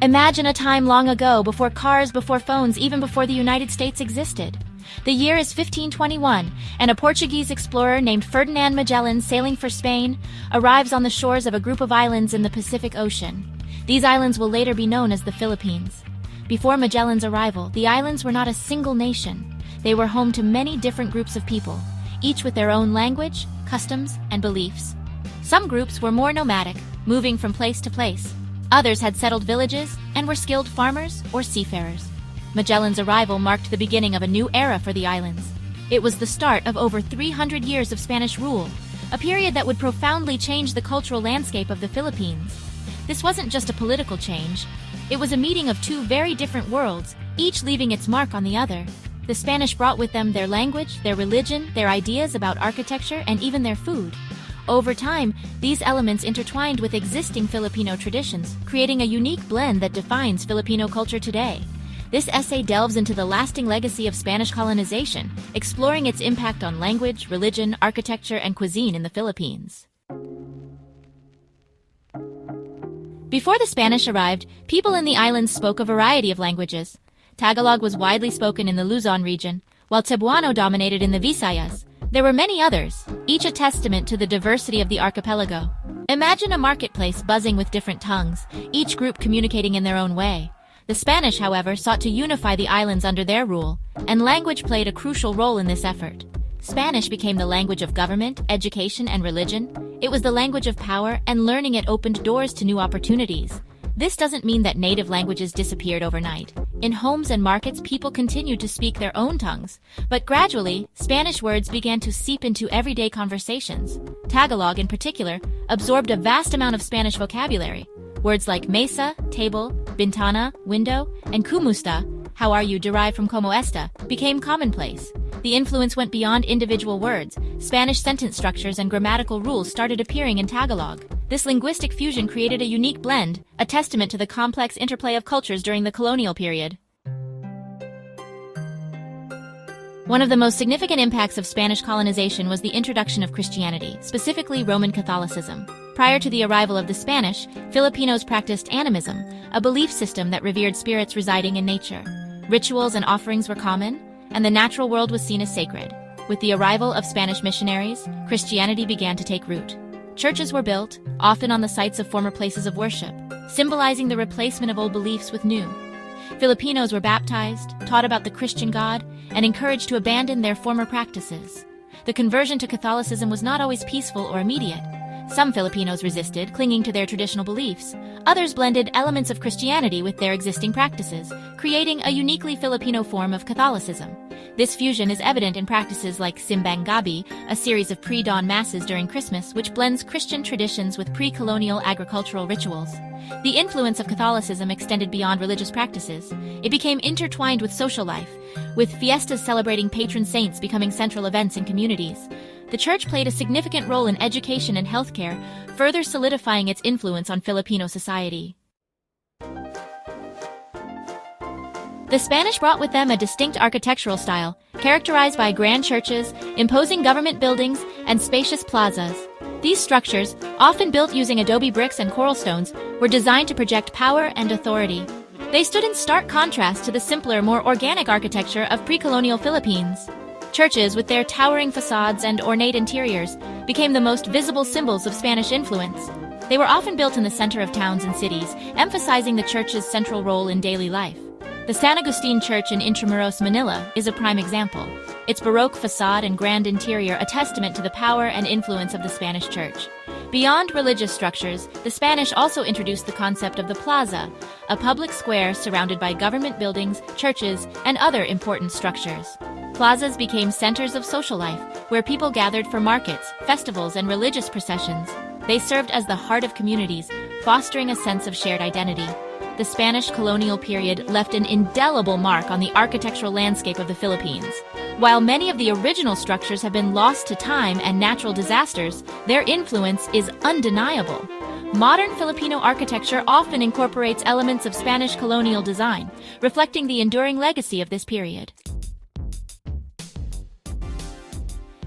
Imagine a time long ago, before cars, before phones, even before the United States existed. The year is 1521, and a Portuguese explorer named Ferdinand Magellan, sailing for Spain, arrives on the shores of a group of islands in the Pacific Ocean. These islands will later be known as the Philippines. Before Magellan's arrival, the islands were not a single nation. They were home to many different groups of people, each with their own language, customs, and beliefs. Some groups were more nomadic, moving from place to place. Others had settled villages and were skilled farmers or seafarers. Magellan's arrival marked the beginning of a new era for the islands. It was the start of over 300 years of Spanish rule, a period that would profoundly change the cultural landscape of the Philippines. This wasn't just a political change. It was a meeting of two very different worlds, each leaving its mark on the other. The Spanish brought with them their language, their religion, their ideas about architecture, and even their food. Over time, these elements intertwined with existing Filipino traditions, creating a unique blend that defines Filipino culture today. This essay delves into the lasting legacy of Spanish colonization, exploring its impact on language, religion, architecture, and cuisine in the Philippines. Before the Spanish arrived, people in the islands spoke a variety of languages. Tagalog was widely spoken in the Luzon region, while Cebuano dominated in the Visayas. There were many others, each a testament to the diversity of the archipelago. Imagine a marketplace buzzing with different tongues, each group communicating in their own way. The Spanish, however, sought to unify the islands under their rule, and language played a crucial role in this effort. Spanish became the language of government, education, and religion. It was the language of power, and learning it opened doors to new opportunities. This doesn't mean that native languages disappeared overnight. In homes and markets, people continued to speak their own tongues, but gradually, Spanish words began to seep into everyday conversations. Tagalog, in particular, absorbed a vast amount of Spanish vocabulary. Words like mesa, table, bintana, window, and kumusta, how are you, derived from como esta, became commonplace. The influence went beyond individual words. Spanish sentence structures and grammatical rules started appearing in Tagalog. This linguistic fusion created a unique blend, a testament to the complex interplay of cultures during the colonial period. One of the most significant impacts of Spanish colonization was the introduction of Christianity, specifically Roman Catholicism. Prior to the arrival of the Spanish, Filipinos practiced animism, a belief system that revered spirits residing in nature. Rituals and offerings were common, and the natural world was seen as sacred. With the arrival of Spanish missionaries, Christianity began to take root. Churches were built, often on the sites of former places of worship, symbolizing the replacement of old beliefs with new. Filipinos were baptized, taught about the Christian God, and encouraged to abandon their former practices. The conversion to Catholicism was not always peaceful or immediate. Some Filipinos resisted, clinging to their traditional beliefs. Others blended elements of Christianity with their existing practices, creating a uniquely Filipino form of Catholicism. This fusion is evident in practices like Simbang Gabi, a series of pre-dawn masses during Christmas, which blends Christian traditions with pre-colonial agricultural rituals. The influence of Catholicism extended beyond religious practices. It became intertwined with social life, with fiestas celebrating patron saints becoming central events in communities. The church played a significant role in education and healthcare, further solidifying its influence on Filipino society. The Spanish brought with them a distinct architectural style, characterized by grand churches, imposing government buildings, and spacious plazas. These structures, often built using adobe bricks and coral stones, were designed to project power and authority. They stood in stark contrast to the simpler, more organic architecture of pre-colonial Philippines. Churches, with their towering facades and ornate interiors, became the most visible symbols of Spanish influence. They were often built in the center of towns and cities, emphasizing the church's central role in daily life. The San Agustin Church in Intramuros, Manila, is a prime example. Its Baroque facade and grand interior a testament to the power and influence of the Spanish Church. Beyond religious structures, the Spanish also introduced the concept of the plaza, a public square surrounded by government buildings, churches, and other important structures. Plazas became centers of social life, where people gathered for markets, festivals, and religious processions. They served as the heart of communities, fostering a sense of shared identity. The Spanish colonial period left an indelible mark on the architectural landscape of the Philippines. While many of the original structures have been lost to time and natural disasters, their influence is undeniable. Modern Filipino architecture often incorporates elements of Spanish colonial design, reflecting the enduring legacy of this period.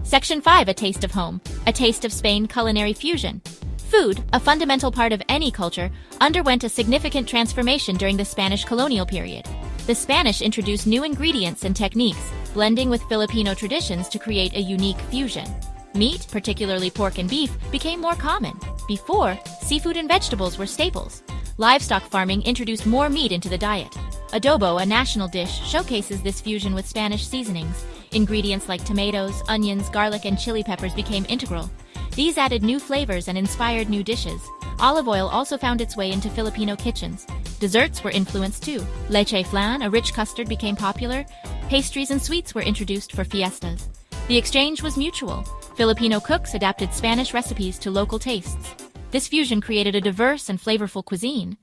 Section 5. A Taste of Home. A Taste of Spain Culinary Fusion. Food, a fundamental part of any culture, underwent a significant transformation during the Spanish colonial period. The Spanish introduced new ingredients and techniques, blending with Filipino traditions to create a unique fusion. Meat, particularly pork and beef, became more common. Before, seafood and vegetables were staples. Livestock farming introduced more meat into the diet. Adobo, a national dish, showcases this fusion with Spanish seasonings. Ingredients like tomatoes, onions, garlic, and chili peppers became integral. These added new flavors and inspired new dishes. Olive oil also found its way into Filipino kitchens. Desserts were influenced too. Leche flan, a rich custard, became popular. Pastries and sweets were introduced for fiestas. The exchange was mutual. Filipino cooks adapted Spanish recipes to local tastes. This fusion created a diverse and flavorful cuisine.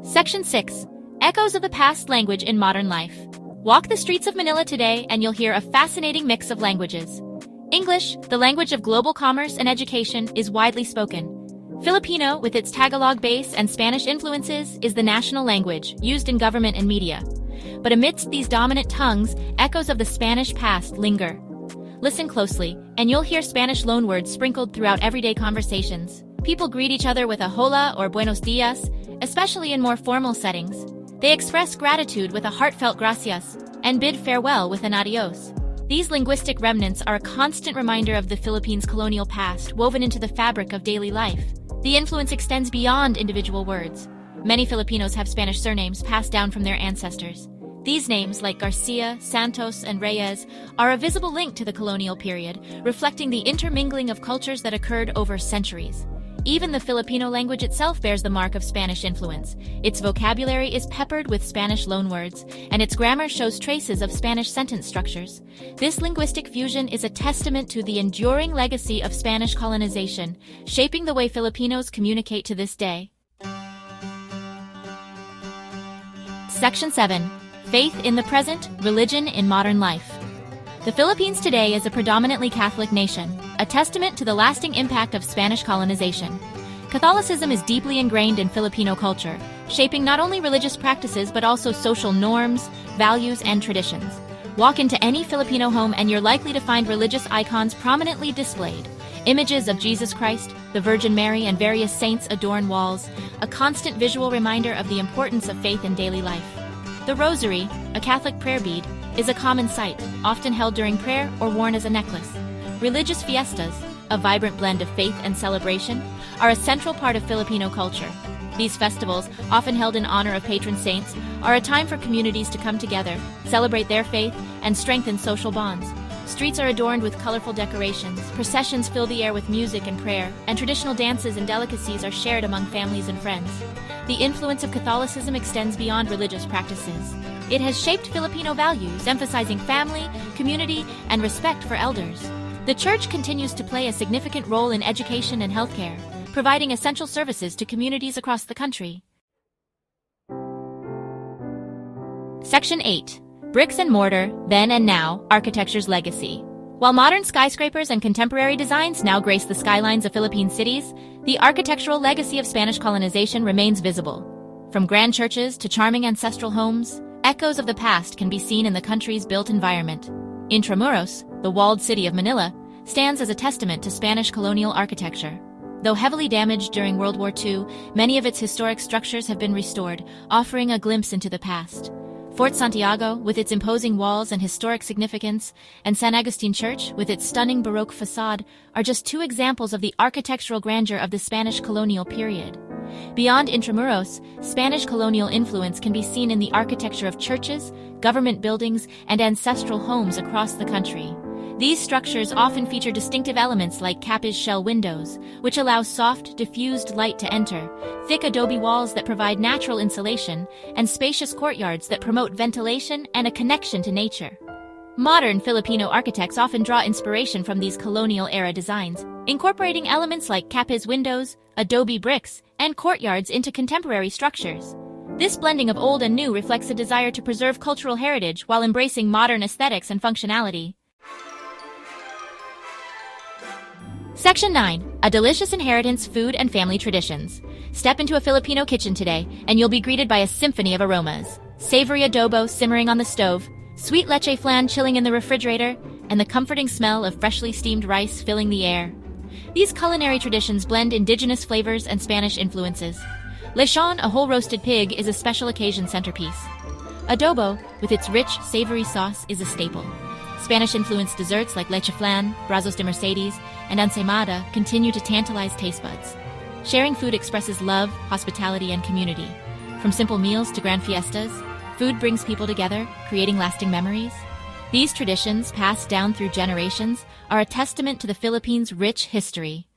Section 6. Echoes of the Past Language in Modern Life. Walk the streets of Manila today and you'll hear a fascinating mix of languages. English, the language of global commerce and education, is widely spoken. Filipino, with its Tagalog base and Spanish influences, is the national language, used in government and media. But amidst these dominant tongues, echoes of the Spanish past linger. Listen closely, and you'll hear Spanish loanwords sprinkled throughout everyday conversations. People greet each other with a hola or buenos dias, especially in more formal settings. They express gratitude with a heartfelt gracias, and bid farewell with an adios. These linguistic remnants are a constant reminder of the Philippines' colonial past, woven into the fabric of daily life. The influence extends beyond individual words. Many Filipinos have Spanish surnames passed down from their ancestors. These names, like Garcia, Santos, and Reyes, are a visible link to the colonial period, reflecting the intermingling of cultures that occurred over centuries. Even the Filipino language itself bears the mark of Spanish influence. Its vocabulary is peppered with Spanish loanwords, and its grammar shows traces of Spanish sentence structures. This linguistic fusion is a testament to the enduring legacy of Spanish colonization, shaping the way Filipinos communicate to this day. Section 7. Faith in the present, religion in modern life. The Philippines today is a predominantly Catholic nation, a testament to the lasting impact of Spanish colonization. Catholicism is deeply ingrained in Filipino culture, shaping not only religious practices but also social norms, values, and traditions. Walk into any Filipino home and you're likely to find religious icons prominently displayed. Images of Jesus Christ, the Virgin Mary, and various saints adorn walls, a constant visual reminder of the importance of faith in daily life. The rosary, a Catholic prayer bead, is a common sight, often held during prayer or worn as a necklace. Religious fiestas, a vibrant blend of faith and celebration, are a central part of Filipino culture. These festivals, often held in honor of patron saints, are a time for communities to come together, celebrate their faith, and strengthen social bonds. Streets are adorned with colorful decorations, processions fill the air with music and prayer, and traditional dances and delicacies are shared among families and friends. The influence of Catholicism extends beyond religious practices. It has shaped Filipino values, emphasizing family, community, and respect for elders. The Church continues to play a significant role in education and healthcare, providing essential services to communities across the country. Section 8. Bricks and mortar, then and now, architecture's legacy. While modern skyscrapers and contemporary designs now grace the skylines of Philippine cities, the architectural legacy of Spanish colonization remains visible. From grand churches to charming ancestral homes, echoes of the past can be seen in the country's built environment. Intramuros, the walled city of Manila, stands as a testament to Spanish colonial architecture. Though heavily damaged during World War II, many of its historic structures have been restored, offering a glimpse into the past. Fort Santiago, with its imposing walls and historic significance, and San Agustin Church, with its stunning Baroque facade, are just two examples of the architectural grandeur of the Spanish colonial period. Beyond Intramuros, Spanish colonial influence can be seen in the architecture of churches, government buildings, and ancestral homes across the country. These structures often feature distinctive elements like capiz shell windows, which allow soft, diffused light to enter, thick adobe walls that provide natural insulation, and spacious courtyards that promote ventilation and a connection to nature. Modern Filipino architects often draw inspiration from these colonial-era designs, incorporating elements like capiz windows, adobe bricks, and courtyards into contemporary structures. This blending of old and new reflects a desire to preserve cultural heritage while embracing modern aesthetics and functionality. Section 9. A delicious inheritance, food, and family traditions. Step into a Filipino kitchen today, and you'll be greeted by a symphony of aromas. Savory adobo simmering on the stove, Sweet leche flan chilling in the refrigerator, and the comforting smell of freshly steamed rice filling the air. These culinary traditions blend indigenous flavors and Spanish influences. Lechon, a whole roasted pig, is a special occasion centerpiece. Adobo, with its rich, savory sauce, is a staple. Spanish-influenced desserts like leche flan, brazos de Mercedes, and ensaimada continue to tantalize taste buds. Sharing food expresses love, hospitality, and community. From simple meals to grand fiestas, food brings people together, creating lasting memories. These traditions, passed down through generations, are a testament to the Philippines' rich history.